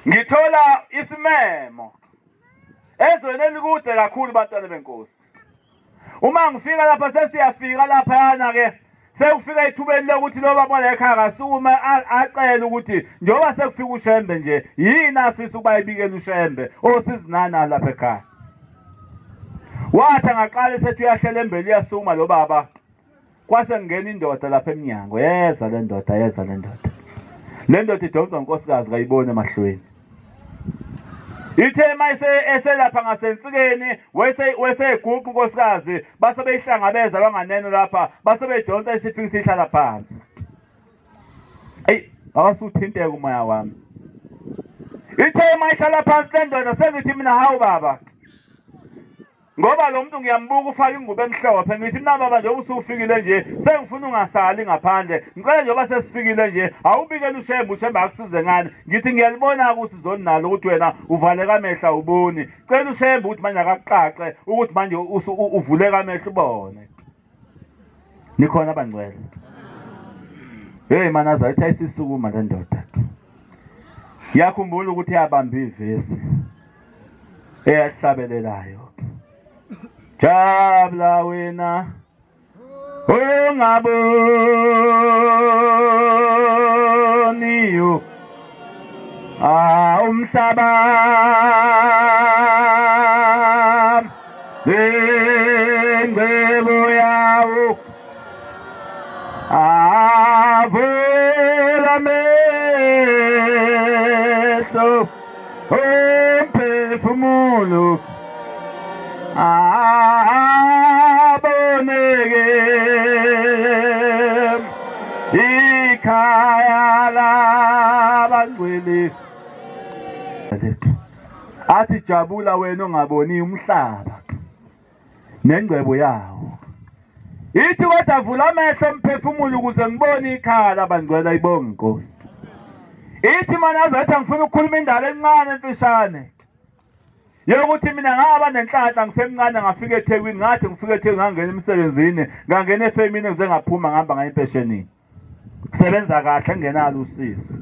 ngithola isimemo ezweni elikude kakhulu bantwana benkosi. Uma ngifika lapha sesiyafika laphayana ke sekufika ithubeni lokuthi lo baba lekhaya akasume acela ukuthi njengoba sekufika uShembe nje yini afisa ukuba ibikele uShembe osizinana lapha ekhaya. Wathi angaqala sethi uyahlela embeli uyasuma lo baba. Kwase ngena indoda lapha eminyango. Yeza le ndoda. Le ndoda idonsa unkosikazi kayibone emahlweni. Ithe mayise eselapha ngasensikeni weseguqa unkosikazi base beyihlangabeza banganeno lapha base beyidonsa isifiki sihlala phansi. Awasuthinteke umoya wami. Ithe mayihlala phansi le ndoda sengithi mina hawu baba. Ngoba lo muntu ngiyambuka ufaka ingubo emhlophe ngithi mina baba njengoba usufikile nje sengifuna ungasali ngaphandle ngicela njengoba sesifikile nje awubikele uShembe akusize ngani ngithi ngiyalibona ukuthi uzonalo ukuthi wena uvaleka amehla uboni cela uShembe ukuthi manje akakuqaqe ukuthi manje uvuleka amehla ubone nikhona abangcwele. Hey mana zayithi ayisisukuma le ndoda yakhumbula ukuthi yabamba ivesi eyahlabelelayo. Jabula wena ungaboniyo umhlaba lengcebo yawo avula amehlo umphefumulo aboneke ikhaya labangcwele. Athi jabula wena ongaboni umhlaba nengcebo yawo. Ithi kodwa vula amehlo umphefumulo ukuze ngibone ikhaya labangcwele ayibonge inkosi. Ithi mana azathi ngifuna ukukhuluma indaba encane emfishane. Yokuthi mina ngaba nenhlanhla ngisemncane ngafika eThekwini ngathi ngifika eThekwini ngangena emsebenzini ngangena efemini ngize ngaphuma ngihamba ngaye empesheni. Kusebenza kahle ngenalo usisi.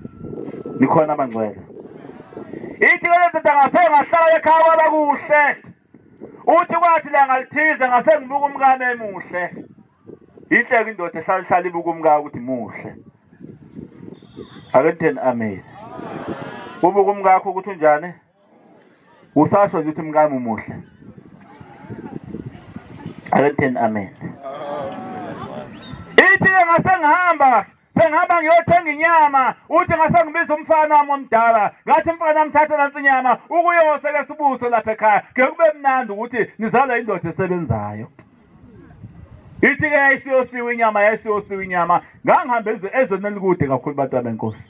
Nikhona abangcwele. Ithi ke ndoda ngase ngahlala ekhaya kwaba kuhle. Uthi kwathi la ngalithize ngase ngibuka umkami emuhle. Inhleke indoda ehlala ibuka umkami ukuthi muhle. Aketheni amen. Ubuka umkakho ukuthi unjani? Usasho ukuthi umkami umuhle. Aketheni amen. Ithi ngase ngihamba ngiyothenga inyama uthi ngase ngibiza umfana wami omdala ngathi umfana amthatha nansi inyama ukuyoseke sibuso lapha ekhaya ke kube mnandi ukuthi nizala indoda esebenzayo. Ithi ke yayisiyosiwa inyama ngangihambe ezweni elikude kakhulu bantwana benkosi.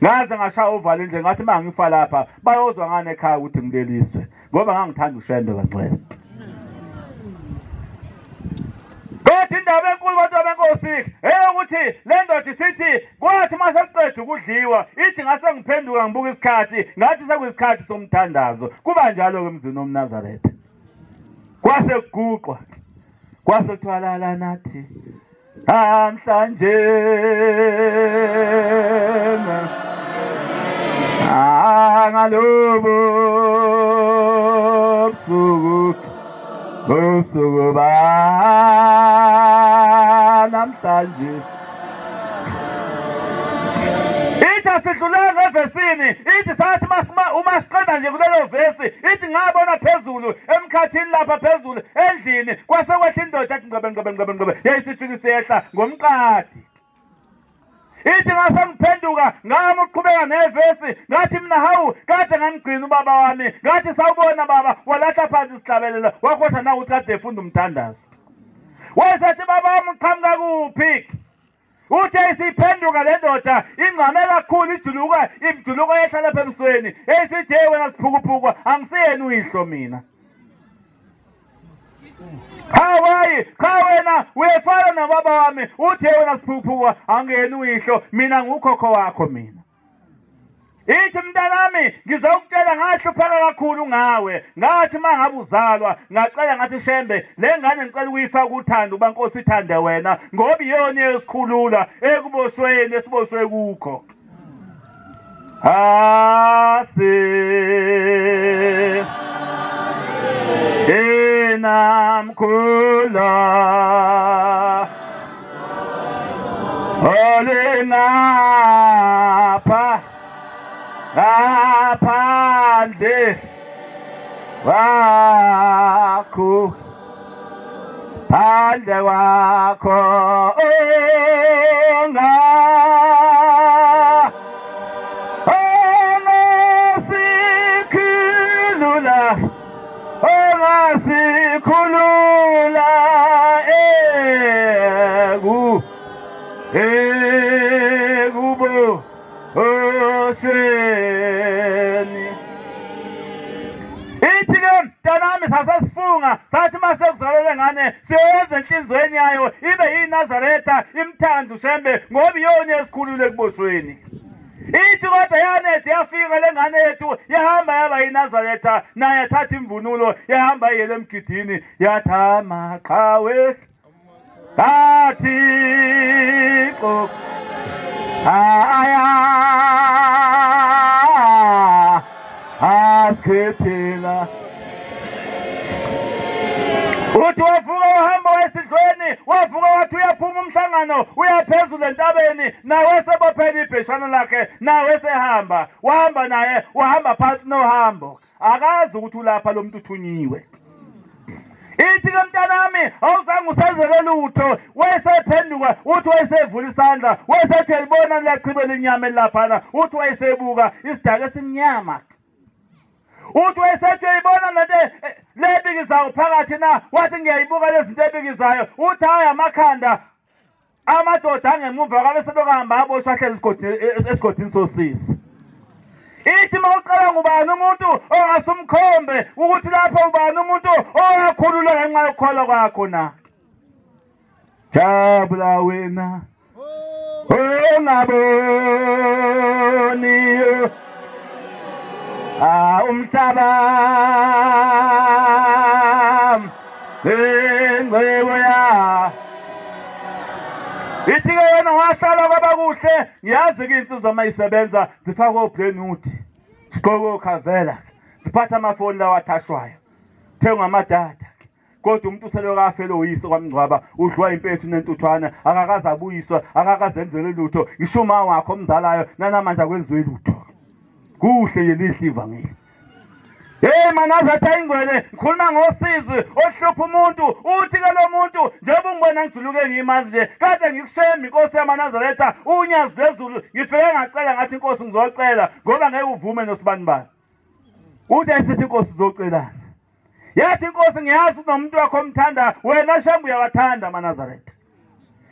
Ngaze ngashaya uvala indle ngathi mangifa lapha bayozwa ngane ekhaya ukuthi ngileliswe ngoba ngangithanda uShembe bangcwele. Kodwa indaba enkulu bantwana benkosi ukuthi le ndoda isithi kwathi mase kuqeda ukudliwa ithi ngase ngiphenduka ngibuka isikhathi ngathi sekuyisikhathi somthandazo kuba njalo ke emzini omNazaretha. Kwase kuguqwa kwase kuthiwalala nathi namhlanje ngalobo busuku namhlanje. Ithi asidlulanga evesini ithi sathi uma siqeda nje kulelo vesi ithi ngabona phezulu emkhathini lapha phezulu endlini kwase kwehla indoda athi ngqebe yayisifika isehla ngomqadi. Ithi ngase ngiphenduka ngama uqhubeka nevesi ngathi mina hawu kade ngangigcina ubaba wami ngathi sawubona baba walahla phansi isihlabelela wakhohlwa na ukuthi kade efunda umthandazo. Wayesethi baba wami uqhamuka kuphi? Uthi ayisiphenduka le ndoda ingcame kakhulu imjuluko yehla lapha emsweni esithi wena siphukuphuku angisiyeni uyihlo mina. Hawaii cha wena uyefana nobaba wami uthi wena siphuphuka angeni uyihlo mina ngukhokho wakho mina. Ithi mntanami ngizokutshela ngahlupheka kakhulu ngawe ngathi mangabe uzalwa ngacela ngathi Shembe le ngane ngicela ukuyifaka uthando ubankosi ithande wena ngoba iyona yesikhulula ekuboshweni esiboshwe kukho. ngase enamkhula olengapha ngaphandle wakho phandle kwakho ongasikhulula kubo osheni. Ithi-ke mntanami sasesifunga sathi mase kuzalelwe ngane siyenze enhlizweni yayo ibe yiNazaretha imthanda ushembe ngoba iyona esikhulule kuboshweni. Ithi kodwa yanethi yafika le ngane yethu yahamba yaba yiNazaretha naye yathatha imvunulo yahamba yele emgidini yathama qhawe Kathixo aya asikhethela. Uthi wavuka wahamba wesidlweni wavuka wathi uyaphuma umhlangano uyaphezulu entabeni nawe sebophela ibheshana lakhe nawe sehamba wahamba naye wahamba phansi nohambo akazi ukuthi ulapha lo muntu uthunyiwe. Ithi-ke mntanami awuzange usenzele lutho wayesephenduka uthi wayesevula isandla wayesethi yalibona liyachibela inyama elilaphana uthi wayesebuka isidaka esimnyama. Uthi wayesethi uyayibona lento lebikizayo phakathi na wathi ngiyayibuka lezi zinto ebikizayo uthi hayi amakhanda amadoda angemuva kabe selokuhamba aboshwa ahleli esigodini sosisi. Ithi mawucela ngubani umuntu ongasumkhombe ukuthi lapho ubani umuntu ongakhululwa ngenxa yokukholwa kwakho na. Jabula wena ongaboniyo umhlaba ingcebo ya. Ithi-ke wena wahlala kwaba kuhle ngiyazi-ke insizwa uma isebenza zifakwe obrenuthi sigqoke okhavela ziphatha amafoni lawa athashwayo thengwa amadata kodwa umuntu useloko afele uyise kwamngcwaba udliwa impethu nentuthwana akakaze abuyiswa akakaze enzelwe lutho ngisho uma wakho omzalayo nanamanje akwenziwe lutho kuhle yelihle ivangeli. Hey Manazaretha ingcwele ngikhuluma ngosizi ohlupha umuntu uthi-ke lo muntu njengoba ungibona ngijuluke ngiyimazi nje kade ngikushema inkosi yamaNazaretha unyazi lwezulu ngifike ngacela ngathi inkosi ngizocela ngoba ngeke uvume nosibanibani. Uthi ayisithi inkosi uzocelana yathi inkosi ngiyazi nomuntu wakho omthanda wena shembe uyawathanda amaNazaretha.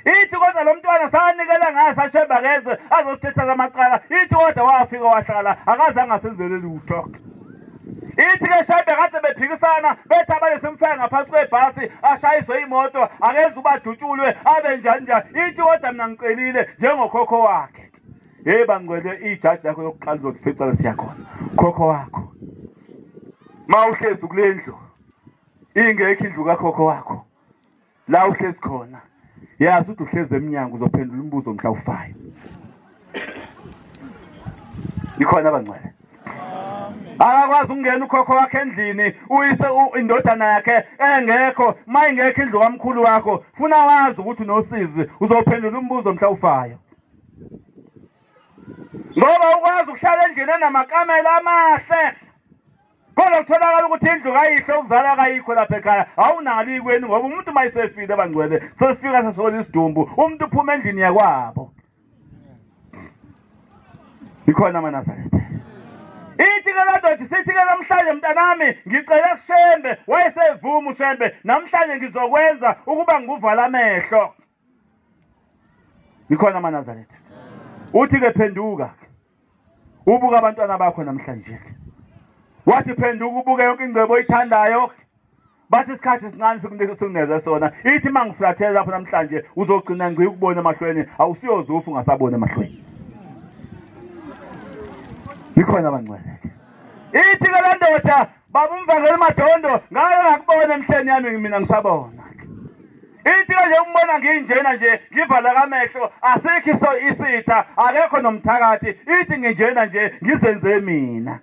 Ithi kodwa lo mntwana sanikela ngaye sashemba keze azosithetha amacala ithi kodwa wafika wahlala akaze angasenzele lutho. Ithi-ke shembe kade bephikisana bethi abanye simfake ngaphansi kwebhasi ashayiswe imoto akenze ubadutshulwe abe njani njani. Ithi kodwa mina ngicelile njengokhokho wakhe. Hey bangcwele ijaji yakho yokuqala uzokufica lesiyakhona khokho wakho ma uhlezi kule ndlu ingekho indlu kakhokho wakho la uhlezi khona yazi ukuthi uhlezi eminyango uzophendula umbuzo mhla ufayo. Ikhona abangcwele akakwazi ukungena ukhokho wakhe endlini uyise indodana yakhe engekho ma ingekho indlu kamkhulu wakho funa wazi ukuthi unosizi uzophendula umbuzo mhla ufayo. Ngoba ukwazi ukuhlala endlini enamakamela amahle kodwa kutholakala ukuthi indlu kayihle ukuzala kayikho lapha ekhaya awunali kweni ngoba umuntu mayisefile abangcwele sesifika sesola isidumbu umuntu uphuma endlini yakwabo. Ikhona amaNazaretha. Ithi-ke la ndoda sithi-ke namhlanje mntanami ngicela kushembe wayesevuma ushembe namhlanje ngizokwenza ukuba nguvala amehlo. Ikhona amaNazaretha. Uthi-ke phenduka ubuka abantwana bakho namhlanje. Wathi phenduka ubuke yonke ingcebo oyithandayo bathi isikhathi esincane sikuneze sona. Ithi mangiflathela lapho namhlanje uzogcina ngci ukubona emahlweni awusiyozufa ungasabona emahlweni. Ikhona abangcwele. Ithi-ke la ndoda baba umvangeli madondo ngayo ngakubona emhleni yami mina ngisabona. ithi nje umbona nginjena nje ngivala kamehlo asikho isitha akekho nomthakathi ithi nginjena nje ngizenze mina